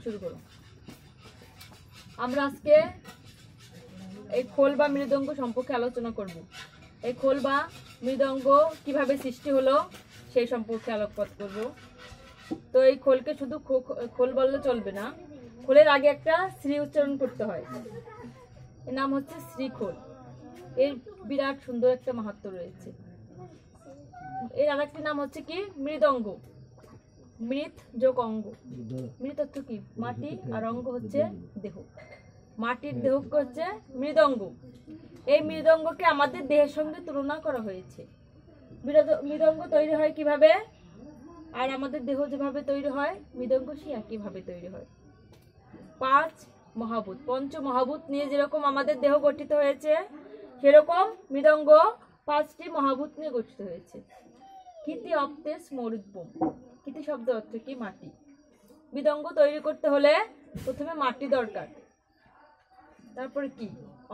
শুরু করো। আমরা আজকে এই খোল বা মৃদঙ্গ সম্পর্কে আলোচনা করব। এই খোল বা মৃদঙ্গ কিভাবে সৃষ্টি হলো সেই সম্পর্কে আলোকপাত করব। তো এই খোলকে শুধু খোল বললে চলবে না, খোলের আগে একটা শ্রী উচ্চারণ করতে হয়। এর নাম হচ্ছে শ্রীখোল। এর বিরাট সুন্দর একটা মাহাত্ম্য রয়েছে। এর আরেকটি নাম হচ্ছে কি মৃদঙ্গ। মৃৎ যোগ অঙ্গ। মৃৎ অর্থ কি মাটি, আর অঙ্গ হচ্ছে দেহ। মাটির দেহকে হচ্ছে মৃদঙ্গ। এই মৃদঙ্গকে আমাদের দেহের সঙ্গে তুলনা করা হয়েছে। মৃদঙ্গ তৈরি হয় কিভাবে, আর আমাদের দেহ যেভাবে তৈরি হয় মৃদঙ্গ সেই একইভাবে তৈরি হয়। 5 মহাভূত, পঞ্চ মহাভূত নিয়ে যেরকম আমাদের দেহ গঠিত হয়েছে, সেরকম মৃদঙ্গ 5টি মহাভূত নিয়ে গঠিত হয়েছে। কীতি অপ্তেস মরুদ্ভূম। কীতি শব্দ অর্থ কি মাটি। মৃদঙ্গ তৈরি করতে হলে প্রথমে মাটি দরকার, তারপরে কি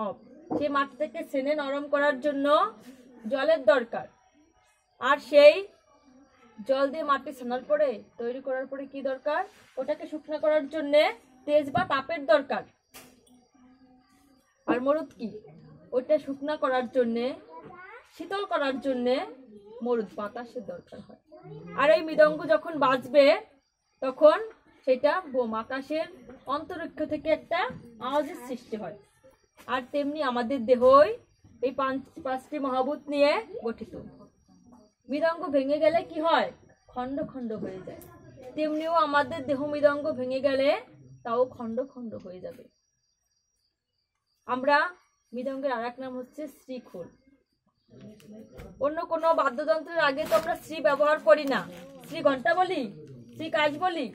অপ, সেই মাটিটাকে সেনে নরম করার জন্য জলের দরকার, আর সেই জল দিয়ে মাটি ছানার পরে তৈরি করার পরে কি দরকার, ওটাকে শুকনো করার জন্য তেজ বা তাপের দরকার। আর মরুদ কি, ওইটা শুকনো করার জন্য শীতল করার জন্য মরুদ বাতাসের দরকার হয়। আর এই মৃদঙ্গ যখন বাজবে তখন সেটা বোম, আকাশের অন্তরিক্ষ থেকে একটা আওয়াজের সৃষ্টি হয়। আর তেমনি আমাদের দেহই এই 5টি মহাভূত নিয়ে গঠিত। মৃদঙ্গ ভেঙে গেলে কি হয়, খণ্ড খণ্ড হয়ে যায়। তেমনিও আমাদের দেহ মৃদঙ্গ ভেঙে গেলে তাও খণ্ড খণ্ড হয়ে যাবে। আমরা মৃদঙ্গের আর এক নাম হচ্ছে শ্রীখোল। অন্য কোনো বাদ্যযন্ত্রের আগে তো আমরা শ্রী ব্যবহার করি না। শ্রী ঘন্টা বলি, শ্রী কাজ বলি,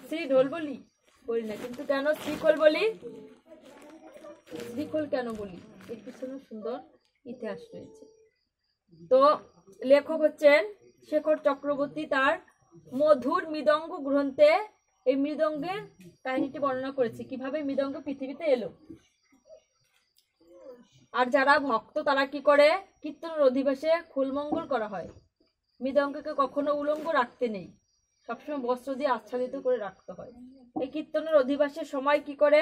শ্রী ঢোল বলি, করি না। কিন্তু কেন শ্রীখোল বলি? শ্রীখোল কেন বলি, এর পিছনে সুন্দর ইতিহাস রয়েছে। তো লেখক হচ্ছেন শেখর চক্রবর্তী। তার মধুর মৃদঙ্গ গ্রন্থে এই মৃদঙ্গের কাহিনীটি বর্ণনা করেছে, কিভাবে মৃদঙ্গ পৃথিবীতে এলো। আর যারা ভক্ত তারা কি করে, কীর্তনের অধিবাসে খোলমঙ্গল করা হয়। মৃদঙ্গকে কখনো উলঙ্গ রাখতে নেই, সবসময় বস্ত্র দিয়ে আচ্ছাদিত করে রাখতে হয়। এই কীর্তনের অধিবাসের সময় কি করে,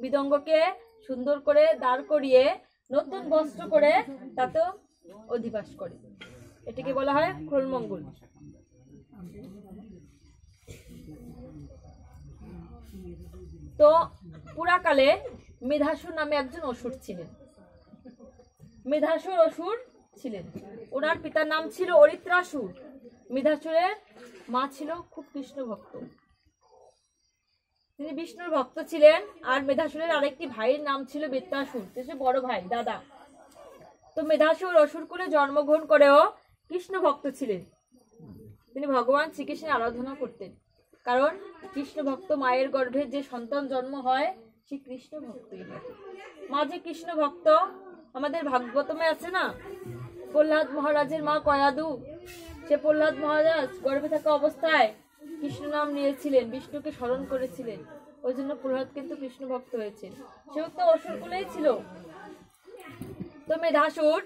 মৃদঙ্গকে সুন্দর করে দাঁড় করিয়ে নতুন বস্ত্র করে তাতেও অধিবাস করে। এটাকে বলা হয় খোলমঙ্গল। তো পুরাকালে মেধাসুর নামে একজন অসুর ছিলেন। মেধাসুর অসুর ছিলেন, ওনার পিতার নাম ছিল অরিত্রাসুর। মেধাসুরের মা ছিল খুব কৃষ্ণ ভক্ত, তিনি বিষ্ণুর ভক্ত ছিলেন। আর মেধাসুরের আরেকটি ভাইয়ের নাম ছিল বৃত্তাসুর, সে বড় ভাই, দাদা। তো মেধাসুর অসুর কুলে জন্মগ্রহণ করেও কৃষ্ণ ভক্ত ছিলেন। তিনি ভগবান শ্রীকৃষ্ণের আরাধনা করতেন, কারণ কৃষ্ণ ভক্ত মায়ের গর্ভে যে সন্তান জন্ম হয় সে কৃষ্ণ ভক্তই হয়। মা যে কৃষ্ণ ভক্ত, আমাদের ভাগবতমে আছে না, প্রহ্লাদ মহারাজের মা কয়াদু, সে প্রহ্লাদ মহারাজ গর্ভে থাকা অবস্থায় কৃষ্ণ নাম নিয়েছিলেন, বিষ্ণুকে স্মরণ করেছিলেন, ওই জন্য প্রহ্লাদ কিন্তু কৃষ্ণ ভক্ত হয়েছেন। সেও তো অসুর কুলেই ছিল। তো মেধাসুর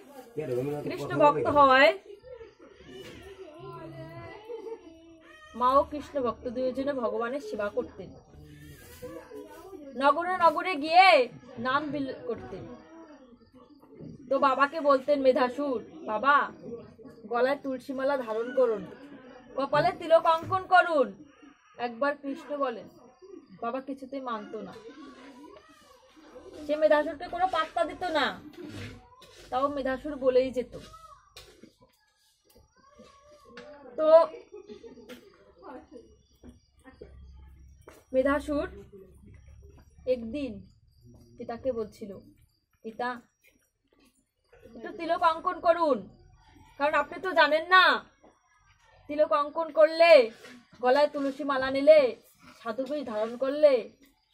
কৃষ্ণ ভক্ত হওয়ায় মাও কৃষ্ণ ভক্ত, দুইজনে ভগবানের সেবা করতেন। নগরে নগরে গিয়ে নাম বিল করতেন। তো বাবাকে বলতেন মেধাসুর, বাবা গলায় তুলসী মালা ধারণ করুন, কপালে তিলক অঙ্কন করুন। একবার কৃষ্ণ বলেন, বাবা কিছুতেই মানত না। সে মেধাসুরকে কোনো পাত্তা দিত না, তাও মেধাসুর বলেই যেত। তো মেধাসুর একদিন পিতাকে বলছিল, পিতা একটু তিলক অঙ্কন করুন, কারণ আপনি তো জানেন না তিলক অঙ্কন করলে, গলায় তুলসী মালা নিলে, সাধুবেশ ধারণ করলে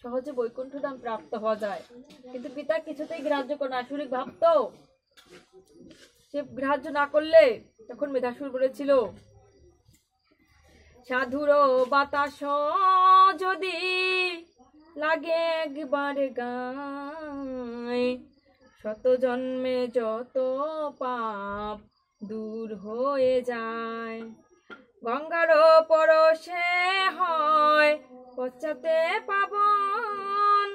সহজে বৈকুণ্ঠ ধাম প্রাপ্ত হওয়া যায়। কিন্তু পিতা কিছুতেই গ্রাহ্য করে না, আসুরিক ভাবত। সে গ্রাহ্য না করলে তখন মেধাসুর বলেছিল, সাধুর বাতাস যদি লাগে একবার গায়, শত জন্মে যত পাপ দূর হয়ে যায়। গঙ্গার পরশে হয় পশ্চাতে পাবন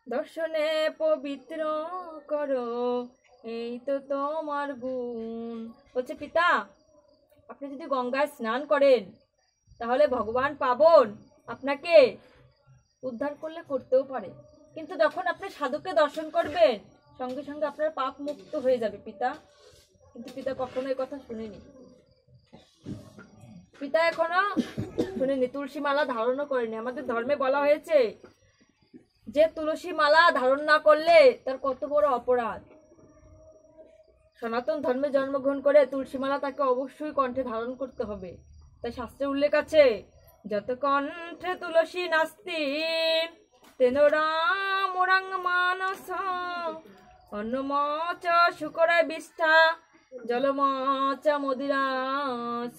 দর্শনে পবিত্র করো, এই তো তোমার গুণ। বলছে পিতা, আপনি যদি গঙ্গায় স্নান করেন তাহলে ভগবান পাবন আপনাকে উদ্ধার করলে করতেও পারে, কিন্তু যখন আপনি সাধুকে দর্শন করবেন সঙ্গে সঙ্গে আপনার পাপ মুক্ত হয়ে যাবে পিতা। কিন্তু পিতা কখনো এই কথা শুনেনি, পিতা এখনো শুনেনি, তুলসী মালা ধারণও করেনি। আমাদের ধর্মে বলা হয়েছে যে তুলসী মালা ধারণ না করলে তার কত বড় অপরাধ। সনাতন ধর্মে জন্মগ্রহণ করে তুলসী মালা তাকে অবশ্যই কণ্ঠে ধারণ করতে হবে। তাই শাস্ত্রে উল্লেখ আছে, যত কণ্ঠে তুলসী নাস্তি তেন রাম রাং মানস অন্নমচ শুকরে বিষ্ঠা জলমচ মদিরা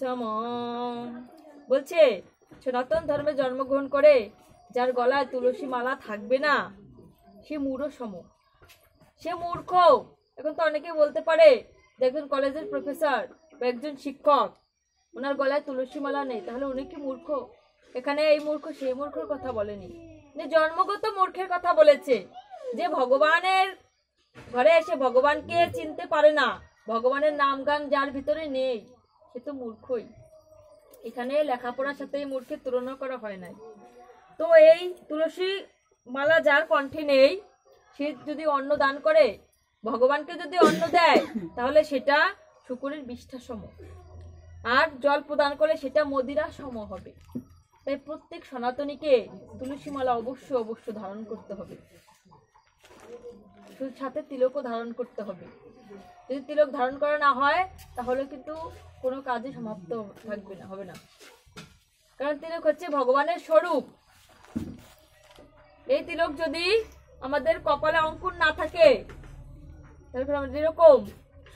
সম। বলছে সনাতন ধর্মে জন্মগ্রহণ করে যার গলায় তুলসী মালা থাকবে না সে মূঢ় সম, সে মূর্খ। এখন তো অনেকে বলতে পারে যে একজন কলেজের প্রফেসর বা একজন শিক্ষক, ওনার গলায় তুলসী মালা নেই, তাহলে উনি কি মূর্খ? এখানে এই মূর্খ সেই মূর্খর কথা বলেনি, যে জন্মগত মূর্খের কথা বলেছে, যে ভগবানের ঘরে এসে ভগবানকে চিনতে পারে না, ভগবানের নাম গান যার ভিতরে নেই সে তো মূর্খই। এখানে লেখাপড়ার সাথে এই মূর্খের তুলনা করা হয় নাই। তো এই তুলসী মালা যার কণ্ঠে নেই সে যদি অন্ন দান করে, ভগবানকে যদি অন্ন দেয় তাহলে সেটা শুকুরের বিষ্ঠা সম, আর জল প্রদান করে সেটা মদিরা সম হবে। তাই প্রত্যেক সনাতনীকে তুলসী মালা অবশ্যই অবশ্যই ধারণ করতে হবে, সাথে তিলকও ধারণ করতে হবে। যদি তিলক ধারণ করা না হয় তাহলে কিন্তু কোনো কাজে সমাপ্ত থাকবে না, হবে না। কারণ তিলক হচ্ছে ভগবানের স্বরূপ। এই তিলক যদি আমাদের কপালে অঙ্কুর না থাকে, তাহলে যেরকম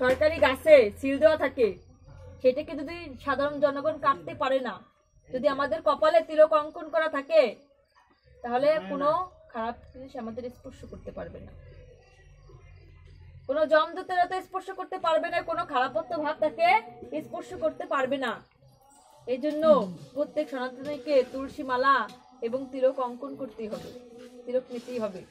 সরকারি গাছে সিল দেওয়া থাকে সেটাকে যদি সাধারণ জনগণ কাটতে পারে না, যদি আমাদের কপালে তিলক অঙ্কন করা থাকে তাহলে কোনো খারাপ জিনিস আমাদের স্পর্শ করতে পারবে না, কোনো জমদূতেরা তো স্পর্শ করতে পারবে না, কোনো খারাপত্ব ভাব তাকে স্পর্শ করতে পারবে না। এই জন্য প্রত্যেক সনাতনীকে তুলসী মালা এবং তিলক অঙ্কন করতেই হবে, তিলক নিতেই হবে।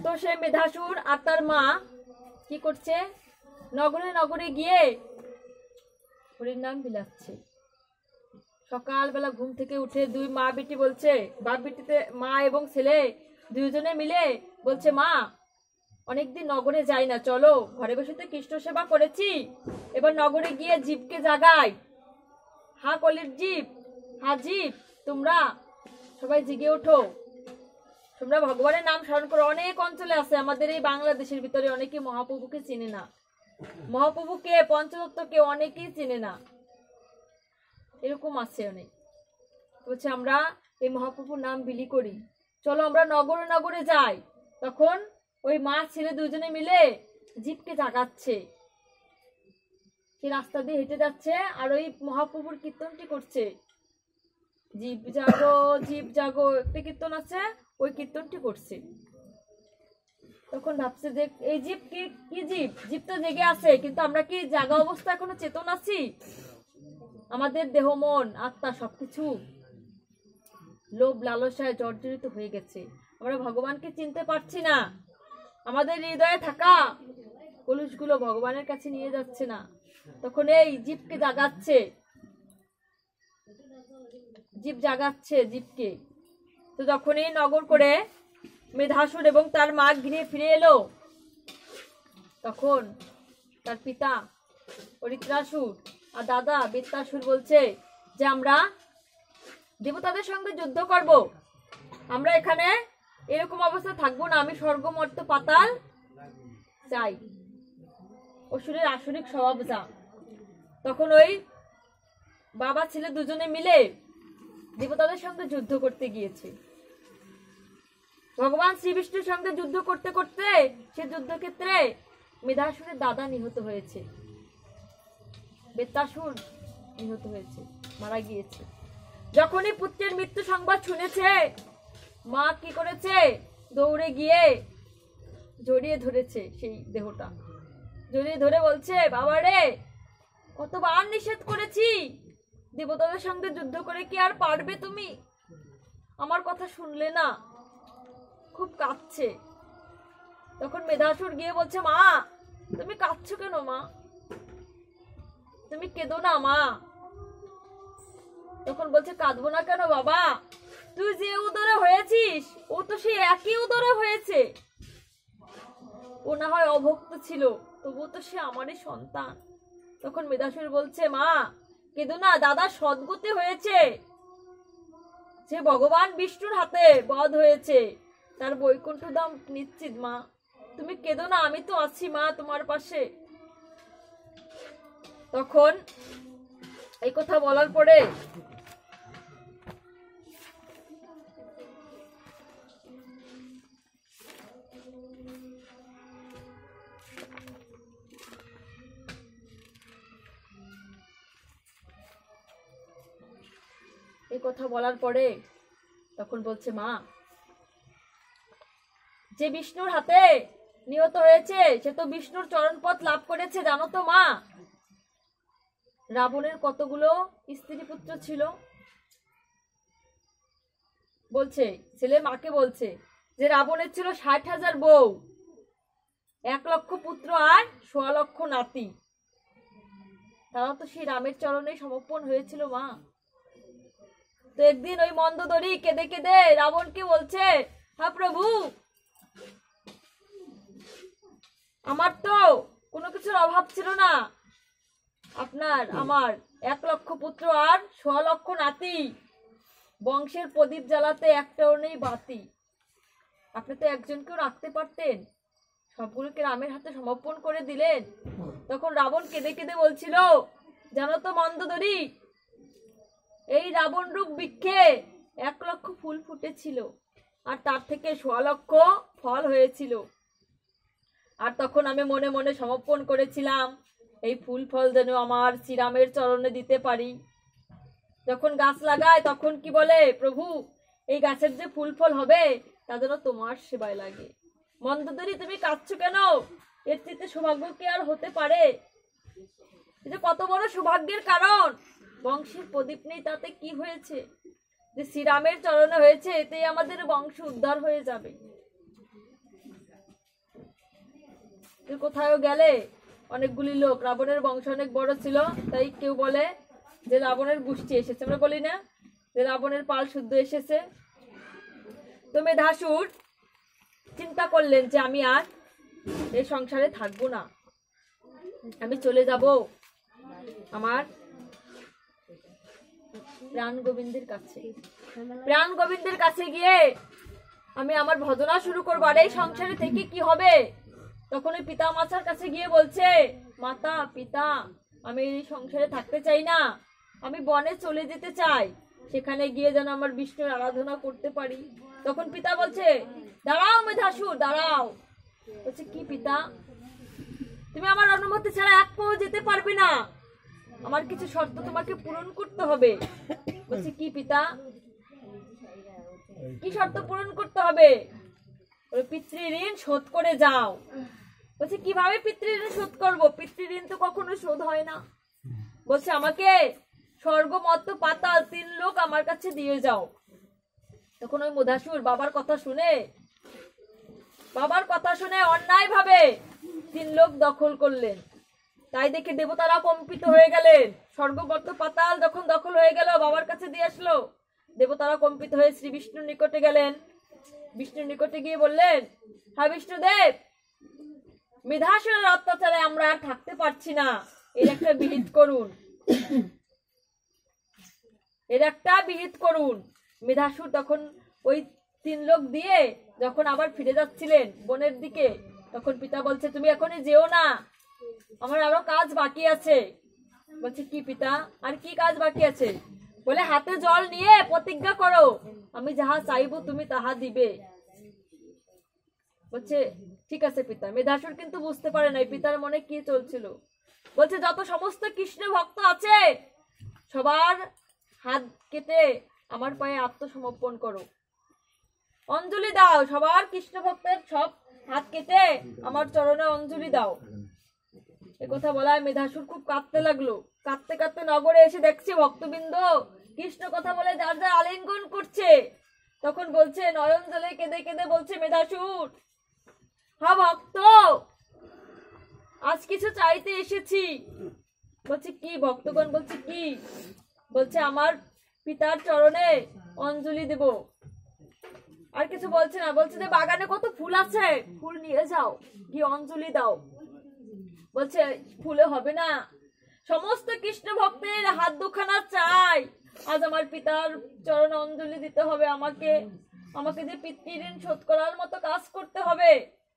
তো সে মেধাসুর আর তার মা কি করছে, নগরে নগরে গিয়ে হরির নাম বিলাচ্ছে। সকালবেলা ঘুম থেকে উঠে দুই মা বেটি বলছে, বাপ বেটিতে মা এবং ছেলে দুইজনে মিলে বলছে, মা অনেকদিন নগরে যাই না, চলো ঘরে বসে তো কৃষ্ণ সেবা করেছি, এবার নগরে গিয়ে জীবকে জাগাই। হা কলির জীব, হা জীব, তোমরা সবাই জেগে ওঠো, তোমরা ভগবানের নাম স্মরণ করো। অনেক অঞ্চলে আছে আমাদের এই বাংলাদেশের ভিতরে অনেকে মহাপ্রভুকে চিনে না, মহাপ্রভুকে পঞ্চতত্ত্বকে অনেকেই চিনে না, এরকম আছে অনেক। বলছে আমরা এই মহাপ্রভুর নাম বিলি করি, চলো আমরা নগরে নগরে যাই। তখন ওই মা ছেলে দুজনে মিলে জীবকে জাগাচ্ছে, সে রাস্তা দিয়ে হেঁটে যাচ্ছে আর ওই মহাপ্রভুর কীর্তনটি করছে, জীব জাগো জীব জাগো, একটা কীর্তন আছে, ওই কীর্তনটি করছে। তখন ভাবছে যে এই জীব কি জীব, জীব তো জেগে আছে, কিন্তু আমরা কি জাগা অবস্থা এখনো চেতন আছি? আমাদের দেহ মন আত্মা সবকিছু লোভ লালসায় জর্জরিত হয়ে গেছে, আমরা ভগবানকে চিনতে পারছি না, আমাদের হৃদয়ে থাকা কলুষগুলো ভগবানের কাছে নিয়ে যাচ্ছে না। তখন এই জীবকে জাগাচ্ছে, জীব জাগাচ্ছে জীবকে। তো যখনই নগর করে মেধাসুর এবং তার মা ঘিরে ফিরে এলো, তখন তার পিতা অরিত্রাসুর আর দাদা বৃত্তাসুর বলছে যে আমরা দেবতাদের সঙ্গে যুদ্ধ করব, আমরা এখানে এরকম অবস্থা থাকবো না, আমি স্বর্গ মর্ত পাতাল চাই, অসুরের আসরিক স্বভাব যা। তখন ওই বাবা ছেলে দুজনে মিলে দেবতাদের সঙ্গে যুদ্ধ করতে গিয়েছে। ভগবান শ্রী বিষ্ণুর সঙ্গে যুদ্ধ করতে করতে সে যুদ্ধক্ষেত্রে মেধাসুরের দাদা নিহত হয়েছে, বৃত্তাসুর নিহত হয়েছে, মারা গিয়েছে। যখনই পুত্রের মৃত্যু সংবাদ শুনেছে, মা কি করেছে, দৌড়ে গিয়ে জড়িয়ে ধরেছে সেই দেহটা, জড়িয়ে ধরে বলছে, বাবা রে কতবার নিষেধ করেছি, দেবতাদের সঙ্গে যুদ্ধ করে কি আর পারবে তুমি? আমার কথা শুনলে না, খুব কাঁদছে। তখন মেধাসুর গিয়ে বলছে, মা তুমি কাঁদছো কেন মা? তুমি কেঁদো না মা। তখন বলছে, কাঁদবো না কেন বাবা? তুই যে উদরে হয়েছিস ও তো সেই একই উদরে হয়েছে। ও না হয় অভক্ত ছিল, তবুও তো সে আমারই সন্তান। তখন মেধাসুর বলছে, মা কেঁদো না, দাদা সদ্গতি হয়েছে, যে ভগবান বিষ্ণুর হাতে বধ হয়েছে, তার বৈকুণ্ঠ ধাম নিশ্চিত মা। তুমি কেঁদো না, আমি তো আছি মা তোমার পাশে। তখন এই কথা বলার পরে তখন বলছে, মা যে বিষ্ণুর হাতে নিহত হয়েছে সে তো বিষ্ণুর চরণপথ লাভ করেছে, জানো তো মা? রাবণের কতগুলো স্ত্রী পুত্র ছিল? বলছে ছেলে মাকে বলছে যে রাবণের ছিল 60,000 বউ, 1 লক্ষ পুত্র আর 1.25 লক্ষ নাতি। তারা তো সেই রামের চরণে সমর্পণ হয়েছিল মা। তো একদিন ওই মন্দোদরী কেঁদে কেঁদে রাবণকে বলছে, হ্যাঁ প্রভু, আমার তো কোনো কিছুর অভাব ছিল না, আপনার আমার 1 লক্ষ পুত্র আর 1.25 লক্ষ নাতি, বংশের প্রদীপ জ্বালাতে একটাও নেই বাতি। আপনি তো একজনকেও রাখতে পারতেন, সবগুলোকে রামের হাতে সমর্পণ করে দিলেন। তখন রাবণ কেঁদে কেঁদে বলছিল, জানো তো মন্দোদরী, এই রাবণ রূপ বৃক্ষে 1 লক্ষ ফুল ফুটেছিল, আর তার থেকে 1.25 লক্ষ ফল হয়েছিল। আর তখন আমি মনে মনে সমর্পণ করেছিলাম এই ফুল ফল যেন আমার শ্রীরামের চরণে দিতে পারি। যখন গাছ লাগায় তখন কি বলে, প্রভু এই গাছের যে ফুল ফল হবে তা যেন তোমার সেবায় লাগে। মন্দোদরী তুমি কাঁদছো কেন? এর চেয়ে সৌভাগ্য কি আর হতে পারে? এটা কত বড় সৌভাগ্যের কারণ। বংশের প্রদীপ নেই তাতে কি হয়েছে, যে শ্রীরামের চরণে হয়েছে এতেই আমাদের বংশ উদ্ধার হয়ে যাবে। কোথাও গেলে অনেকগুলি লোক, রাবণের বংশ অনেক বড় ছিল, তাই কেউ বলে যে রাবণের গোষ্ঠী এসেছে, আমরা বলি না যে রাবণের পাল শুদ্ধ এসেছে। তো মেধাসুর চিন্তা করলেন যে আমি আর এই সংসারে থাকবো না, আমি চলে যাব আমার প্রাণ গোবিন্দের কাছে। প্রাণ গোবিন্দের কাছে গিয়ে আমি আমার ভজনা শুরু করবো। আর এই সংসারে থেকে কি হবে? তখন ওই পিতা মাতার কাছে গিয়ে বলছে, মাতা পিতা আমি এই সংসারে থাকতে চাই না, আমি বনে চলে যেতে চাই, সেখানে গিয়ে যেন আমার বিষ্ণুর আরাধনা করতে পারি। তখন পিতা বলছে, দাঁড়াও মেধাসুর দাঁড়াও। বলছে, কি পিতা? তুমি আমার অনুমতি ছাড়া 1 পাও যেতে পারবে না, আমার কিছু শর্ত তোমাকে পূরণ করতে হবে। বলছে, কি পিতা? কি শর্ত পূরণ করতে হবে? পিতৃঋণ শোধ করে যাও। বলছে, কিভাবে পিতৃঋণ শোধ করবো? পিতৃঋণ তো কখনো শোধ হয় না। বলছে, আমাকে স্বর্গ মর্ত পাতাল 3 লোক আমার কাছে দিয়ে যাও। তখন ওই মেধাসুর বাবার কথা শুনে অন্যায় ভাবে 3 লোক দখল করলেন। তাই দেখে দেবতারা কম্পিত হয়ে গেলেন। স্বর্গ মর্ত পাতাল যখন দখল হয়ে গেল, বাবার কাছে দিয়ে আসলো, দেবতারা কম্পিত হয়ে শ্রী বিষ্ণুর নিকটে গেলেন। বিষ্ণুর নিকটে গিয়ে বললেন, হ্যাঁ বিষ্ণুদেব, মেধাসুরের অত্যাচারে আমরা আর থাকতে পারছি না, এর একটা বিহিত করুন। মেধাসুর তখন ওই 3 লোক দিয়ে যখন আবার ফিরে যাচ্ছিলেন বনের দিকে, তখন পিতা বলছে, তুমি এখনই যেও না, আমার আরো কাজ বাকি আছে। বলছে, কি পিতা, আর কি কাজ বাকি আছে? বলে, হাতে জল নিয়ে প্রতিজ্ঞা করো, আমি যাহা চাইবো তুমি তাহা দিবে। বলছে, ঠিক আছে পিতা। মেধাসুর কিন্তু বুঝতে পারে নাই পিতার মনে কি চলছিল। বলছে, যত সমস্ত কৃষ্ণ ভক্ত আছে সবার হাত কেটে আমার পায়ে আত্মসমর্পণ করো, অঞ্জলি দাও, সবার কৃষ্ণ ভক্তের সব হাত কেটে আমার চরণে অঞ্জলি দাও। একথা বলায় মেধাসুর খুব কাঁদতে লাগলো। কাঁদতে কাঁদতে নগরে এসে দেখছে ভক্তবৃন্দ কৃষ্ণ কথা বলে যার যার আলিঙ্গন করছে। তখন বলছে, নয়ন জলে কেঁদে কেঁদে বলছে মেধাসুর, হা ভক্ত, আজ কিছু চাইতে এসেছি। বলছে কি? ভক্তগণ বলছে কি? বলছে আমার পিতার চরণে অঞ্জলি দেব। আর কিছু বলছে না, বলছে যে বাগানে কত ফুল আছে, ফুল নিয়ে যাও, গিয়ে অঞ্জলি দাও। বলছে ফুলে হবে না, সমস্ত কৃষ্ণ ভক্তের হাত দুখানা চাই, আজ আমার পিতার চরণে অঞ্জলি দিতে হবে। আমাকে আমাকে যে পিতৃঋণ শোধ করার মতো কাজ করতে হবে,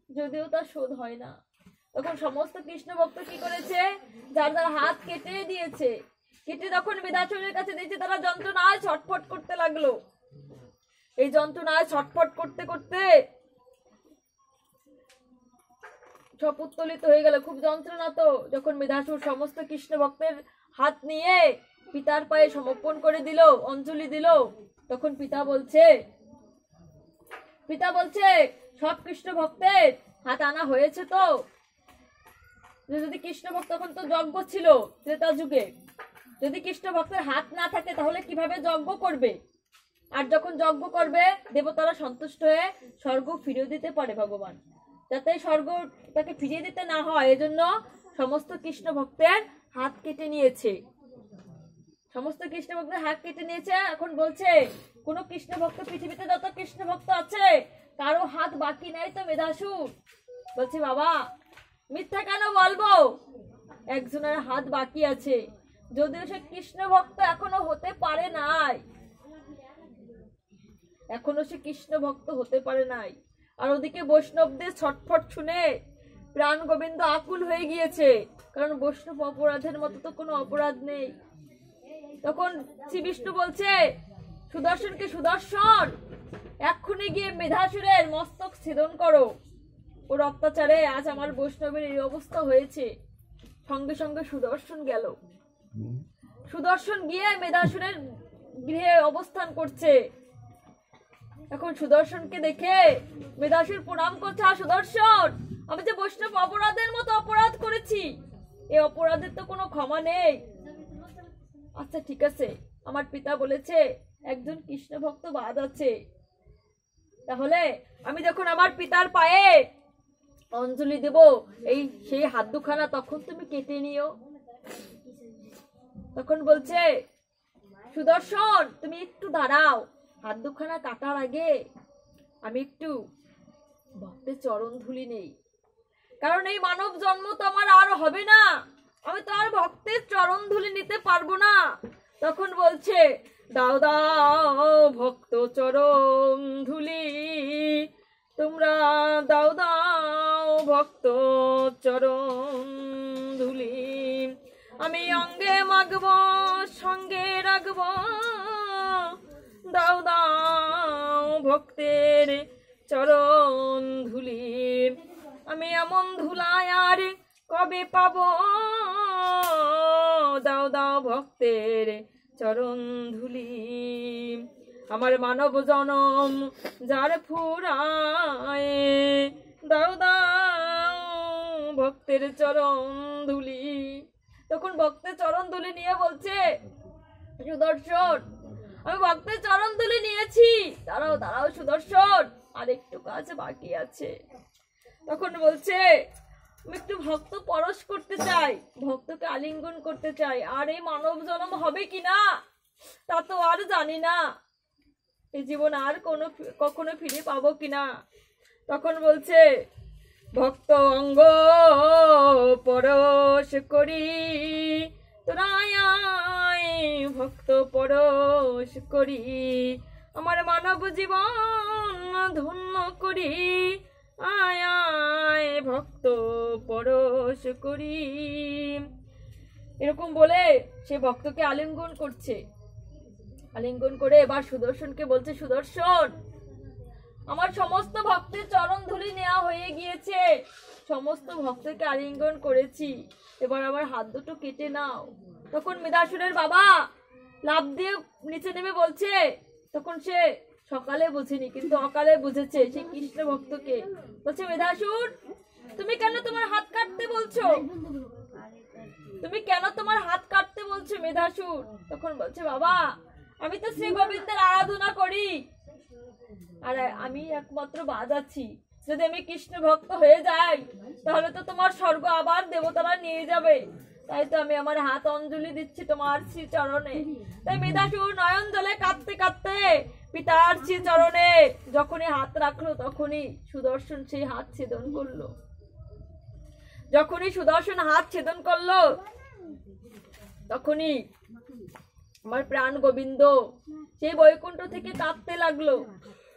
যদিও তা শোধ হয় না। তখন সমস্ত কৃষ্ণ ভক্ত কি করেছে, যার যার হাত কেটে দিয়েছে। কেটে তখন মেধাসুরের কাছে দিয়েছে, তারা যন্ত্রণায় ছটফট করতে লাগলো। এই যন্ত্রণায় ছটফট করতে করতে সব উত্তোলিত হয়ে গেল। খুব যন্ত্রণা তো। যখন মেধাসুর সমস্ত কৃষ্ণ ভক্তের হাত নিয়ে পিতার পায়ে সমর্পণ করে দিল, অঞ্জলি দিল, তখন পিতা বলছে সব কৃষ্ণ ভক্তের হাত আনা হয়েছে তো? যদি কৃষ্ণ ভক্ত, তখন তো যজ্ঞ ছিল ত্রেতা যুগে, যদি কৃষ্ণ ভক্তের হাত না থাকে তাহলে কিভাবে যজ্ঞ করবে? আর যখন যজ্ঞ করবে দেবতারা সন্তুষ্ট হয়ে স্বর্গ ফিরিয়ে দিতে পারে ভগবান, যাতে স্বর্গ তাকে ফিরিয়ে দিতে না হয়, এজন্য সমস্ত কৃষ্ণ ভক্তের হাত কেটে নিয়েছে। সমস্ত কৃষ্ণ ভক্তের হাত কেটে নিয়েছে। এখন বলছে কোন কৃষ্ণ ভক্ত, পৃথিবীতে যত কৃষ্ণ ভক্ত আছে কারো হাত বাকি নাই তো মেধাসুর? বলছে বাবা মিথ্যা কেন বলবো, একজনের হাত বাকি আছে, যদিও সে কৃষ্ণ ভক্ত এখনো হতে পারে নাই, এখনো সে কৃষ্ণ ভক্ত হতে পারে নাই। আর ওদিকে বৈষ্ণবদের ছটফট শুনে প্রাণ গোবিন্দ আকুল হয়ে গিয়েছে, কারণ বৈষ্ণব অপরাধের মতো তো কোনো অপরাধ নেই। তখন শ্রী বিষ্ণু বলছে সুদর্শনকে, সুদর্শন এক্ষুনি গিয়ে মেধাসুরের মস্তক ছেদন করো, ওর অত্যাচারে আজ আমার বৈষ্ণবের এই অবস্থা হয়েছে। সঙ্গে সঙ্গে সুদর্শন গেল। সুদর্শন গিয়ে মেধাসুরের গৃহে অবস্থান করছে। এখন সুদর্শনকে দেখে মেধাসুর প্রণাম করছে, সুদর্শন আমি যে বৈষ্ণব অপরাধের মতো অপরাধ করেছি, এই অপরাধের তো কোনো ক্ষমা নেই। আচ্ছা ঠিক আছে, আমার পিতা বলেছে একজন কৃষ্ণ ভক্ত বাদ আছে, তাহলে আমি যখন আমার পিতার পায়ে অঞ্জলি দেব, সেই হাত দুখানা তখন তুমি কেটে নিও। তখন বলছে সুদর্শন তুমি একটু দাঁড়াও, হাত দুখানা কাটার আগে আমি একটু ভক্তের চরণ ধুলি নেই, কারণ এই মানব জন্ম তো আমার আর হবে না, আমি তো আর ভক্তের চরণ ধুলি নিতে পারবো না। তখন বলছে দাও দাও ভক্ত চরণ ধুলি, তোমরা দাও দাও ভক্ত চরণ ধুলি, আমি অঙ্গে মাগব সঙ্গে রাখব, দাও দাও ভক্তের চরণ ধুলি, আমি এমন ধুলায় আর কবে পাবো, দাও দাও ভক্তের চরণ ধুলি, আমার মানব জনম যার ফুরায়, দাও দাও ভক্তের চরণ ধুলি। তখন ভক্তের চরণ ধুলি নিয়ে বলছে সুদর্শন আমি ভক্তের চরণ ধুলি নিয়েছি, দাঁড়াও দাঁড়াও সুদর্শন আর একটু কাজ বাকি আছে। তখন বলছে আমি একটু ভক্ত পরশ করতে চাই, ভক্তকে আলিঙ্গন করতে চাই, আর এই মানব জন্ম হবে কিনা তা তো আর জানি না, এই জীবন আর কখনো ফিরে পাবো কিনা। তখন বলছে ভক্ত অঙ্গ পরশ করি, তোরাই ভক্ত পরশ করি, আমার মানব জীবন ধন্য করি, আয় আয় ভক্ত পরশ করি। এরকম বলে সে ভক্তকে আলিঙ্গন করছে। আলিঙ্গন করে এবার সুদর্শনকে বলছে সুদর্শন আমার সমস্ত ভক্তের চরণ ধুলি নেওয়া হয়ে গিয়েছে, সমস্ত ভক্তকে আলিঙ্গন করেছি, এবার আমার হাত দুটো কেটে নাও। তখন মেধাসুরের বাবা লাফ দিয়ে নিচে নেমে বলছে, তখন সে সকালে বুঝেনি কিন্তু অকালে বুঝেছে সে কৃষ্ণ ভক্তকে। বলছে মেধাসুর তুমি কেন তোমার হাত কাটতে বলছো? তুমি কেন তোমার হাত কাটতে বলছো মেধাসুর? তখন বলছে, বাবা আমি তো শ্রী গোবিন্দের আরাধনা করি, আর আমি একমাত্র বাজাচ্ছি, যদি আমি কৃষ্ণ ভক্ত হয়ে যাই তাহলে তো তোমার স্বর্গ আবার দেবতারা নিয়ে যাবে, তাই তো আমি আমার হাত অঞ্জলি দিচ্ছি তোমার শ্রী চরণে। তাই মেধাসুর নয়ন জলে কাঁদতে কাঁদতে পিতার শ্রী চরণে যখনই হাত রাখলো তখনই সুদর্শন সেই হাত ছেদন করলো। যখনই সুদর্শন হাত ছেদন করলো তখনই আমার প্রাণ গোবিন্দ সেই বৈকুণ্ঠ থেকে কাঁদতে লাগলো,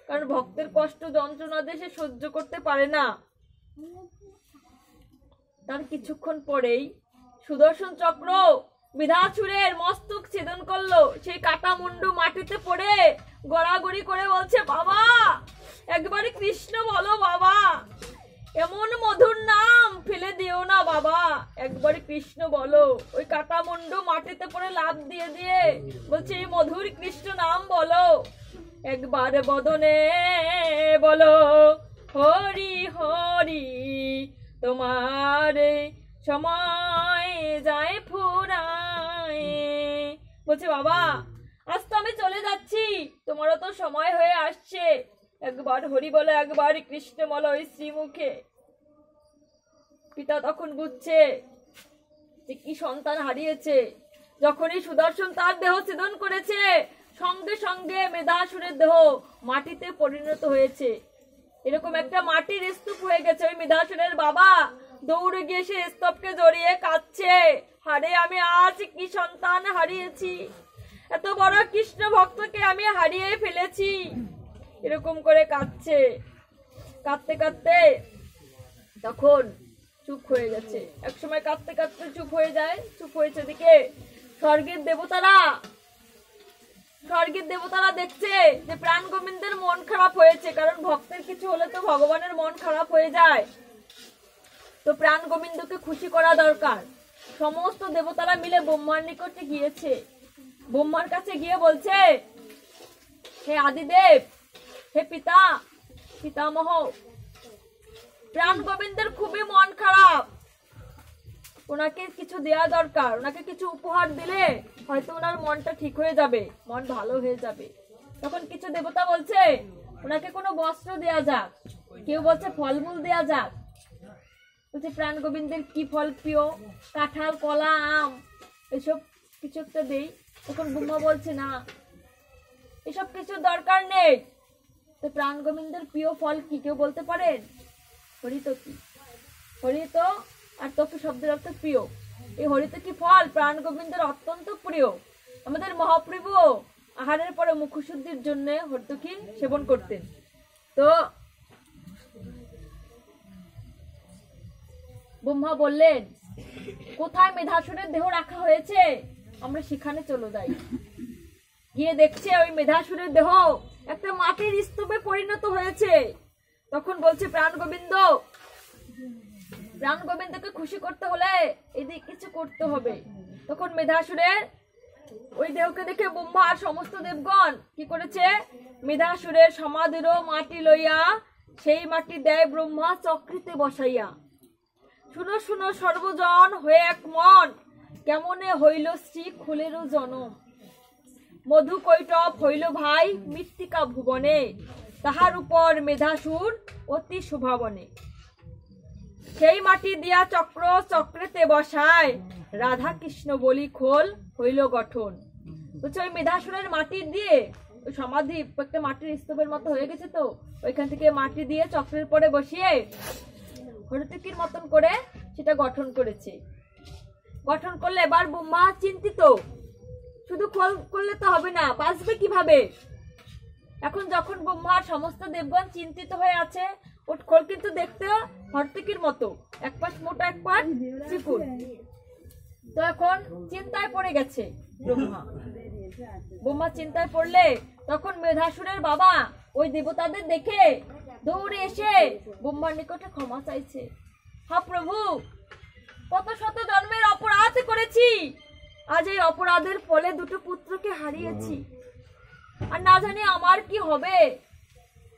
কারণ ভক্তের কষ্ট যন্ত্রণা দেশে সহ্য করতে পারে না। তার কিছুক্ষণ পরেই সুদর্শন চক্র মেধাসুরের মস্তক ছেদন করলো। সেই কাটা মুন্ডু মাটিতে পড়ে গড়াগড়ি করে বলছে, বাবা একবারে কৃষ্ণ বলো বাবা, এমন মধুর নাম ফেলে দিও না বাবা, একবারে কৃষ্ণ বলো। ওই কাটা মুন্ডু মাটিতে পড়ে লাফ দিয়ে দিয়ে বলছে, এই মধুর কৃষ্ণ নাম বলো, একবার বদনে বলো হরি হরি, তোমার সময় যায় ফুরায়। বলছে, বাবা আজ তো আমি চলে যাচ্ছি, তোমারও তো সময় হয়ে আসছে, একবার হরি বলো, একবার কৃষ্ণ বলো ওই শ্রীমুখে। পিতা তখন বুঝছে যে কি সন্তান হারিয়েছে। যখনই সুদর্শন তার দেহ ছেদন করেছে সঙ্গে সঙ্গে মেধাসুরের দেহ মাটিতে পরিণত হয়েছে, এরকম একটা মাটির স্তূপ হয়ে গেছে। ওই মেধাসুরের বাবা দৌড়ে গিয়ে সে স্তূপকে জড়িয়ে কাঁদছে, হারে আমি আজ কি সন্তান হারিয়েছি, এত বড় কৃষ্ণ ভক্তকে আমি হারিয়ে ফেলেছি, এরকম করে কাঁদছে। কাঁদতে কাঁদতে তখন চুপ হয়ে গেছে, একসময় কাঁদতে কাঁদতে চুপ হয়ে যায়। চুপ হয়েছে দিকে স্বর্গের দেবতারা দেখছে যে প্রাণ গোবিন্দের মন খারাপ হয়েছে, কারণ ভক্তের কিছু হলে তো ভগবানের মন খারাপ হয়ে যায়, তো প্রাণ গোবিন্দকে খুশি করা দরকার। সমস্ত দেবতারা মিলে ব্রহ্মার নিকটে গিয়েছে। ব্রহ্মার কাছে গিয়ে বলছে, হে আদিদেব, হে পিতামহ, প্রাণ গোবিন্দের খুবই মন খারাপ, ওনাকে কিছু দেয়া দরকার, ওনাকে কিছু উপহার দিলে হয়তো ওনার মনটা ঠিক হয়ে যাবে, মন ভালো হয়ে যাবে। তখন কিছু দেবতা বলছে ওনাকে কোনো বস্ত্র দেয়া যাক, কেউ বলছে ফলমূল দেয়া যাক। বলছে প্রাণ গোবিন্দের কি ফল প্রিয়, কাঁঠাল কলা আম এসব কিছু একটা দেই। তখন ব্রহ্মা বলছে না, এসব কিছু দরকার নেই। তো প্রাণ গোবিন্দের প্রিয় ফল কি কেউ বলতে পারেন? হরিত কি? হরিত আর তোকে শব্দের অর্থ প্রিয়। এই হরিত কি ফল প্রাণ গোবিন্দের অত্যন্ত প্রিয়। আমাদের মহাপ্রভু আহারের পরে মুখশুদ্ধির জন্য হরিতকি সেবন করতেন। তো ব্রহ্মা বললেন, কোথায় মেধাসুরের দেহ রাখা হয়েছে, আমরা সেখানে চলে যাই। গিয়ে দেখছে ওই মেধাসুরের দেহ একটা মাটির স্তূপে পরিণত হয়েছে। তখন বলছে প্রাণ গোবিন্দকে খুশি করতে হলে এদিকে কিছু করতে হবে। তখন মেধাসুরের ওই দেহকে দেখে ব্রহ্মা আর সমস্ত দেবগণ কি করেছে, মেধাসুরের সমাধিরও মাটি লইয়া সেই মাটি দেয় ব্রহ্মা চক্রিতে বসাইয়া। শুনো শুনো সর্বজন হয়ে এক মন, কেমনে হইল শ্রী খুলেরও জনম। মধু কৈটব হইল ভাই মৃত্তিকা ভুবনে, তাহার উপর মেধাসুর অতি শোভাবনে। সেই মাটি দিয়া চক্র চক্রেতে বসায়, রাধা কৃষ্ণ বলি খোল হইল গঠন। বলছে ওই মেধাসুরের মাটি দিয়ে ওই সমাধি একটা মাটির স্তূপের মতো হয়ে গেছে, তো ওইখান থেকে মাটি দিয়ে চক্রের পরে বসিয়ে হরিতকির মতন করে সেটা গঠন করেছে। গঠন করলে এবার ব্রহ্মা চিন্তিত, শুধু খোল করলে তো হবে না, বাঁচবে কিভাবে। এখন যখন ব্রহ্মার সমস্ত দেবগণ চিন্তিত হয়ে আছে, ওর খোল কিন্তু দেখতে হরতিকির মতো, এক পাশ মোটা এক পাশ চিকুন। তো এখন চিন্তায় পড়ে গেছে ব্রহ্মা চিন্তায় পড়লে তখন মেধাসুরের বাবা ওই দেবতাদের দেখে দৌড়ে এসে ব্রহ্মার নিকটে ক্ষমা চাইছে। হা প্রভু, কত শত জন্মের অপরাধ করেছি, আজ এই অপরাধের ফলে দুটো পুত্রকে হারিয়েছি, আর না জানি আমার কি হবে।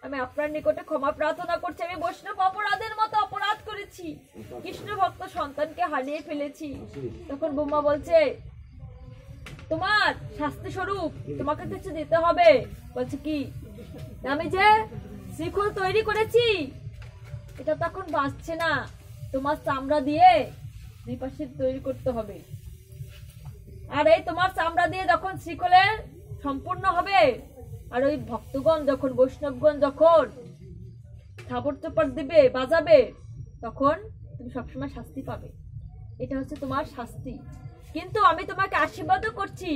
আমি আপনার নিকটে ক্ষমা প্রার্থনা করছি, আমি বৈষ্ণব অপরাধের মতো অপরাধ করেছি, কৃষ্ণ ভক্ত সন্তানকে হারিয়ে ফেলেছি। তখন ব্রহ্মা বলছে তোমার শাস্তি স্বরূপ তোমাকে কিছু দিতে হবে। বলছে কি? আমি যে শ্রীখোল তৈরি করেছি এটা তখন বাঁচছে না, তোমার চামড়া দিয়ে দুই পাশে তৈরি করতে হবে। আর এই তোমার চামড়া দিয়ে যখন শ্রীখোলের সম্পূর্ণ হবে, আর ওই ভক্তগণ যখন বৈষ্ণবগণ যখন থাপড় চোপড় দিবে বাজাবে, তখন তুমি সবসময় শাস্তি পাবে। এটা হচ্ছে তোমার শাস্তি। কিন্তু আমি তোমাকে আশীর্বাদও করছি,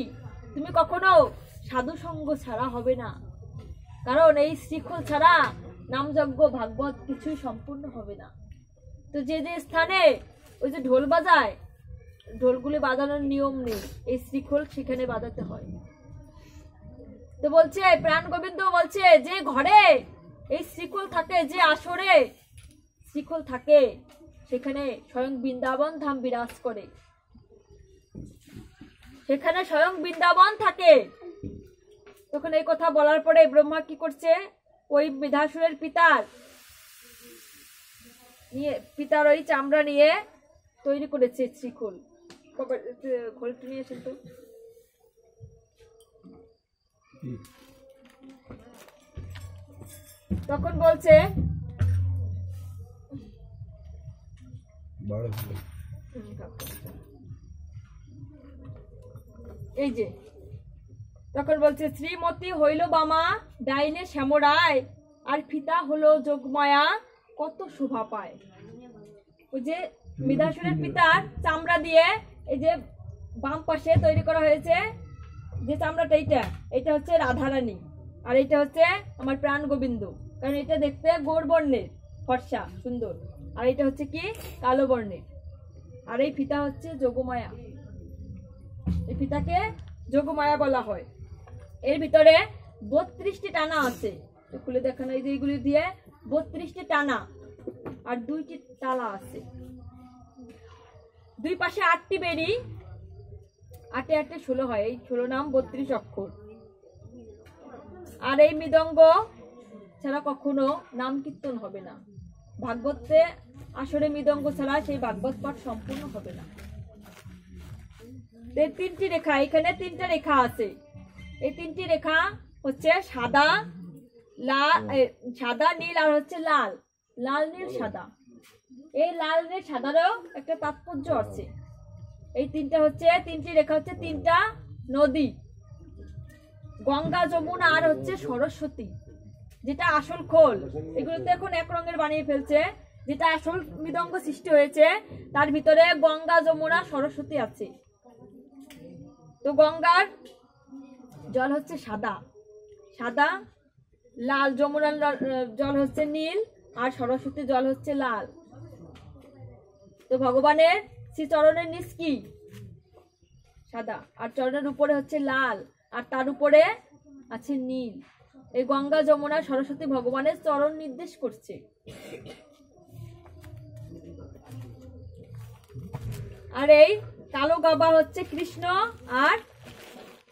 তুমি কখনো সাধু সঙ্গ ছাড়া হবে না, কারণ এই শ্রীখোল ছাড়া নামযজ্ঞ ভাগবত কিছুই সম্পূর্ণ হবে না। তো যে যে স্থানে ওই যে ঢোল বাজায়, ঢোলগুলি বাজানোর নিয়ম নেই, এই শ্রীখোল সেখানে বাজাতে হয়। তো বলছে প্রাণ গোবিন্দ বলছে যে ঘরে এই শ্রীখোল থাকে, যে আসরে শ্রীখোল থাকে, সেখানে স্বয়ং বৃন্দাবন ধাম বিরাজ করে, সেখানে স্বয়ং বৃন্দাবন থাকে। তখন এই কথা বলার পরে ব্রহ্মা কি করছে, ওই বৃদ্ধাসুরের পিতার ওই চামড়া নিয়ে তৈরি করেছে শ্রীখোল। খোলটা নিয়ে এসেন তো। তখন বলছে এই যে, তখন বলছে শ্রীমতী হইল বামা ডাইনে শ্যামরায়, আর পিতা হলো যোগমায়া কত শোভা পায়। ওই যে বৃদ্ধাসুরের পিতার চামড়া দিয়ে এই যে বাম পাশে তৈরি করা হয়েছে যে চামড়াটা, এটা হচ্ছে রাধারানী, আর এটা হচ্ছে আমার প্রাণ গোবিন্দ, কারণ এটা দেখতে গৌর বর্ণের ফর্সা সুন্দর, আর এটা হচ্ছে কি কালো বর্ণের। আর এই পিতা হচ্ছে যোগমায়া, এই পিতাকে যোগমায়া বলা হয়। এর ভিতরে 32টি টানা আছে, খুলে দেখানো এই যে এইগুলি দিয়ে 32টি টানা আর 2টি তালা আছে। দুই পাশে 8টি বেরি, 8 8 16 হয়, এই 16 নাম 32 অক্ষর। আর এই মৃদঙ্গ ছাড়া কখনো নাম কীর্তন হবে না, ভাগবতে আসরে মৃদঙ্গ ছাড়া সেই ভাগবত পাঠ সম্পূর্ণ হবে না। 3টি রেখা, এখানে 3টা রেখা আছে। এই 3টি রেখা হচ্ছে সাদা, সাদা নীল আর হচ্ছে লাল, লাল নীল সাদা। এই লাল নীল সাদারও একটা তাৎপর্য আছে। এই 3টি রেখা হচ্ছে 3টা নদী, গঙ্গা, যমুনা আর হচ্ছে সরস্বতী, যেটা আসল খোল। এগুলোতে এখন এক রঙের বানিয়ে ফেলছে, যেটা আসল মৃদঙ্গ সৃষ্টি হয়েছে তার ভিতরে গঙ্গা, যমুনা, সরস্বতী আছে। তো গঙ্গার জল হচ্ছে সাদা, সাদা, লাল, যমুনার জল হচ্ছে নীল, আর সরস্বতীর জল হচ্ছে লাল। তো ভগবানের শ্রী চরণের নিচ কি সাদা, আর চরণের উপরে হচ্ছে লাল, আর তার উপরে আছে নীল। এই গঙ্গা, যমুনা, সরস্বতী ভগবানের চরণ নির্দেশ করছে। আর এই কালো গাবা হচ্ছে কৃষ্ণ, আর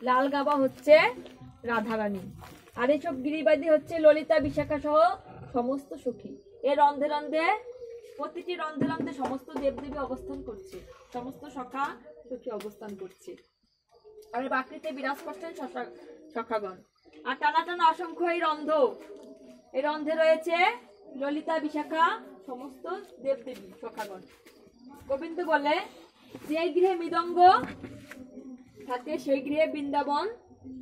লাল গাবা হচ্ছে রাধারানী। আর এইসব গিরিবাদী হচ্ছে ললিতা, বিশাখা সহ সমস্ত সখী। এর রন্ধে রন্ধে, প্রতিটি রন্ধে রন্ধে সমস্ত দেবদেবী অবস্থান করছে, সমস্ত সখা সখী অবস্থান করছে। আর বাকৃতে বিরাজ করছেন সখাগণ। আর টানা টানা অসংখ্য এই রন্ধ, এই রন্ধে রয়েছে ললিতা, বিশাখা সমস্ত দেবদেবী সখাগণ। গোবিন্দ বলে যে গৃহে মৃদঙ্গ থাকে সেই গৃহে বৃন্দাবন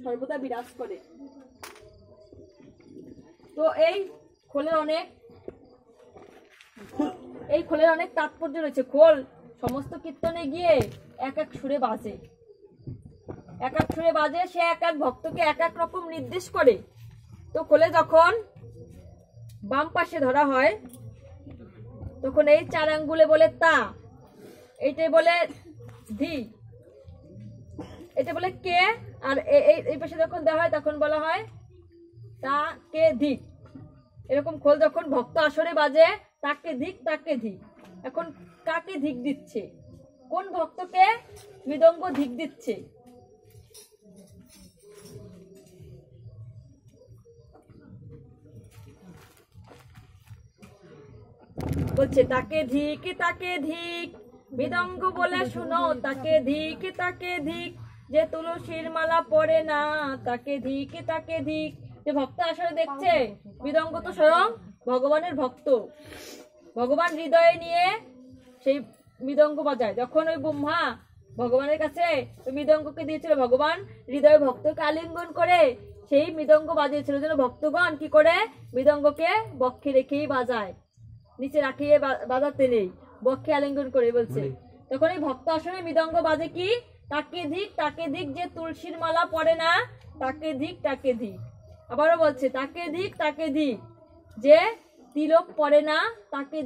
সর্বদা বিরাজ করে। তো এই খোলের অনেক তাৎপর্য রয়েছে। খোল সমস্ত কীর্তনে গিয়ে এক এক সুরে বাজে, এক এক সুরে বাজে, সে এক এক ভক্তকে এক এক রকম নির্দেশ করে। তো খোলে যখন বাম পাশে ধরা হয় তখন এই 4 আঙ্গুলে বলে তা, এইটাই বলে ধি, এটা বলে কে, আর এই পাশে যখন দেওয়া হয় তখন বলা হয় তা কে ধিক। এরকম খোল যখন ভক্ত আসরে বাজে, তাকে ধিক তাকে ধিক। এখন কাকে ধিক দিচ্ছে, কোন ভক্তকে মৃদঙ্গ ধিক দিচ্ছে? বলছে তাকে ধিক মৃদঙ্গ বলে শুনো, তাকে ধিক যে তুলসীর মালা পরে না, তাকে ধিক। যে ভক্ত আসলে দেখছে মৃদঙ্গ তো স্বয়ং ভগবানের ভক্ত, ভগবান হৃদয়ে নিয়ে সেই মৃদঙ্গ বাজায়। যখন ওই ব্রহ্মা ভগবানের কাছে মৃদঙ্গকে দিয়েছিল, ভগবান হৃদয়ে ভক্তকে আলিঙ্গন করে সেই মৃদঙ্গ বাজিয়েছিল, যেন ভক্তগণ কি করে মৃদঙ্গকে বক্ষে রেখেই বাজায়, নিচে রাখিয়ে বাজাতে নেই, বক্ষে আলিঙ্গন করে বলছে। তখন এই ভক্ত আসলে মৃদঙ্গ বাজে কি, তাকে ধিক যে তুলসীর মালা পরে না, তাকে ধিক। আবারও বলছে তাকে ধিক যে তিলক পরে না, তাকে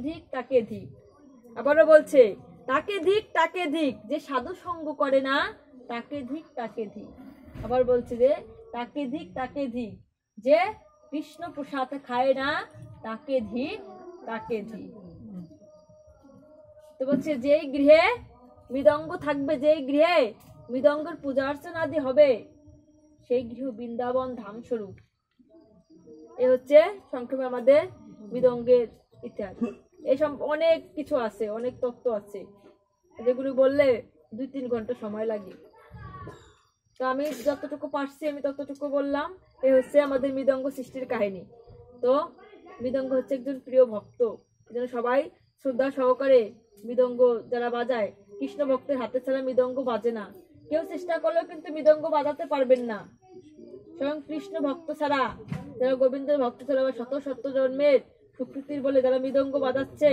ধিক। আবারও বলছে তাকে ধিক যে সাধু সঙ্গ করে না, তাকে ধিক। আবার বলছে যে তাকে ধিক যে কৃষ্ণ প্রসাদ খায় না, তাকে ধিক। তো বলছে যেই গৃহে মৃদঙ্গ থাকবে, যেই গৃহে মৃদঙ্গের পূজা অর্চনা আদি হবে, সেই গৃহ বৃন্দাবন ধাম স্বরূপ। এ হচ্ছে সংক্ষেপে আমাদের মৃদঙ্গের ইতিহাস। এইসব অনেক কিছু আছে, অনেক তত্ত্ব আছে, যেগুলো বললে 2-3 ঘন্টা সময় লাগে। তো আমি যতটুকু পারছি আমি ততটুকু বললাম। এ হচ্ছে আমাদের মৃদঙ্গ সৃষ্টির কাহিনী। তো মৃদঙ্গ হচ্ছে একজন প্রিয় ভক্ত, যেন সবাই শ্রদ্ধা সহকারে মৃদঙ্গ যারা বাজায়, কৃষ্ণ ভক্তের হাতে ছাড়া মৃদঙ্গ বাজে না। কেউ চেষ্টা করলেও কিন্তু মৃদঙ্গ বাজাতে পারবেন না, স্বয়ং কৃষ্ণ ভক্ত ছাড়া, যারা গোবিন্দের ভক্ত ছাড়া বা শত জন্মের সুকৃতির বলে যারা মৃদঙ্গ বাজাচ্ছে,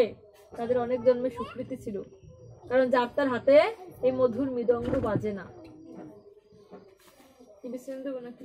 তাদের অনেক জন্মের সুকৃতি ছিল, কারণ যার তার হাতে এই মধুর মৃদঙ্গ বাজে না। কি বিশ্রাম দেবো নাকি?